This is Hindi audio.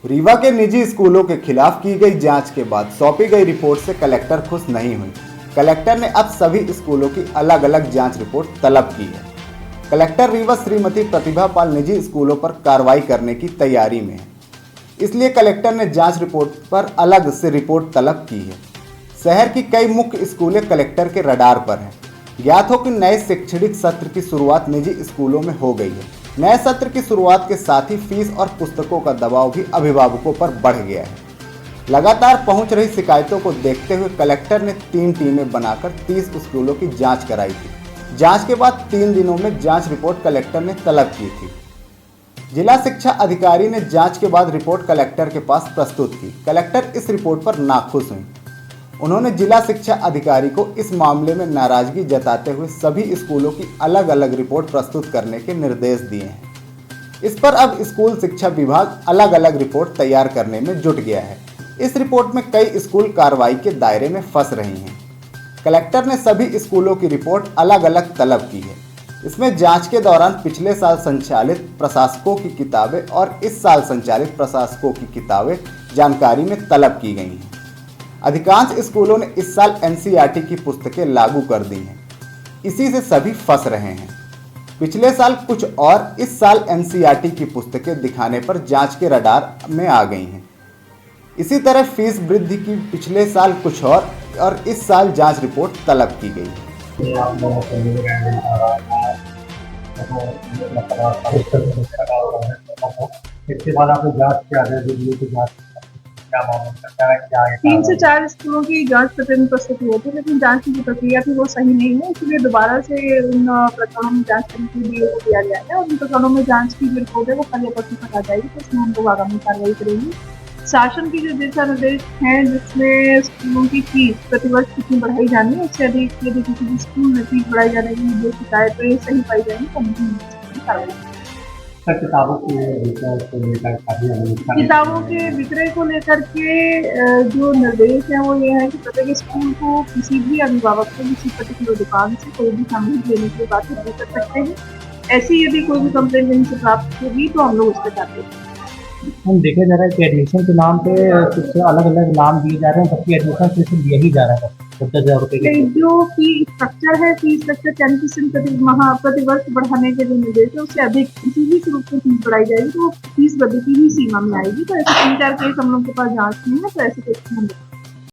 रीवा के निजी स्कूलों के खिलाफ की गई जांच के बाद सौंपी गई रिपोर्ट से कलेक्टर खुश नहीं हुई। कलेक्टर ने अब सभी स्कूलों की अलग अलग जांच रिपोर्ट तलब की है। कलेक्टर रीवा श्रीमती प्रतिभा पाल निजी स्कूलों पर कार्रवाई करने की तैयारी में है, इसलिए कलेक्टर ने जांच रिपोर्ट पर अलग से रिपोर्ट तलब की है। शहर की कई मुख्य स्कूलें कलेक्टर के रडार पर हैं। ज्ञात हो कि नए शैक्षणिक सत्र की शुरुआत निजी स्कूलों में हो गई है। नए सत्र की शुरुआत के साथ ही फीस और पुस्तकों का दबाव भी अभिभावकों पर बढ़ गया है। लगातार पहुंच रही शिकायतों को देखते हुए कलेक्टर ने 3 टीमें बनाकर 30 स्कूलों की जांच कराई थी। जांच के बाद 3 दिनों में जांच रिपोर्ट कलेक्टर ने तलब की थी। जिला शिक्षा अधिकारी ने जांच के बाद रिपोर्ट कलेक्टर के पास प्रस्तुत की। कलेक्टर इस रिपोर्ट पर नाखुश हुई। उन्होंने जिला शिक्षा अधिकारी को इस मामले में नाराजगी जताते हुए सभी स्कूलों की अलग अलग रिपोर्ट प्रस्तुत करने के निर्देश दिए हैं। इस पर अब स्कूल शिक्षा विभाग अलग अलग रिपोर्ट तैयार करने में जुट गया है। इस रिपोर्ट में कई स्कूल कार्रवाई के दायरे में फंस रही हैं। कलेक्टर ने सभी स्कूलों की रिपोर्ट अलग अलग तलब की है। इसमें जांच के दौरान पिछले साल संचालित प्रशासकों की किताबें और इस साल संचालित प्रशासकों की किताबें जानकारी में तलब की गई हैं। अधिकांश स्कूलों ने इस साल एनसीईआरटी की पुस्तकें लागू कर दी हैं। इसी से सभी फंस रहे हैं। पिछले साल कुछ और इस साल एनसीईआरटी की पुस्तकें दिखाने पर जांच के रडार में आ गई हैं। इसी तरह फीस वृद्धि की पिछले साल कुछ और इस साल जांच रिपोर्ट तलब की गई है। इसके बाद आपने जांच के आदेश दिए तो जांच क्या मामला करता है, क्या 3 से 4 स्कूलों की जांच प्रतिदिन प्रस्तुत हुई थी, लेकिन जांच की जो प्रक्रिया थी वो सही नहीं है, इसलिए दोबारा से उन प्रकरणों में जांच करने के लिए दिया गया है और उन प्रकरणों में जांच की जो रिपोर्ट है वो कल या परसों तक आ जाएगी, तो इसमें हम लोग आगामी कार्रवाई करेंगे। शासन की जो दिशा निर्देश हैं जिसमें स्कूलों की फीस प्रतिवर्ष कितनी बढ़ाई जानी है, उससे अधिक यदि किसी भी स्कूल में फीस बढ़ाई जाने की जो शिकायतें सही पाई जाएंगी तो हम कार्रवाई। किताबों के विक्रय को लेकर के जो निर्देश है वो ये है कि प्रत्येक स्कूल को किसी भी अभिभावक को किसी पर्टिकुलर दुकान से कोई भी सामग्री लेने की बात नहीं कर सकते हैं। ऐसी यदि कोई भी कंप्लेंट इनसे प्राप्त होगी तो हम लोग उस पर जाते हैं। हम देखा जा रहा है कि एडमिशन के नाम पे कुछ अलग अलग नाम दिए जा रहे हैं, जबकि एडमिशन फीस दिया ही जा रहा है 10,000 रुपये की। जो फी स्ट्रक्चर है, फीस स्ट्रक्चर 10% प्रतिवर्ष बढ़ाने के जो निर्देश है उससे अधिक किसी भी स्वरूप से फीस बढ़ाई जाएगी तो फीस वृद्धि की ही सीमा में आएगी। तो ऐसे 3-4 केस हम लोग के पास जांच में है, तो ऐसे केस हम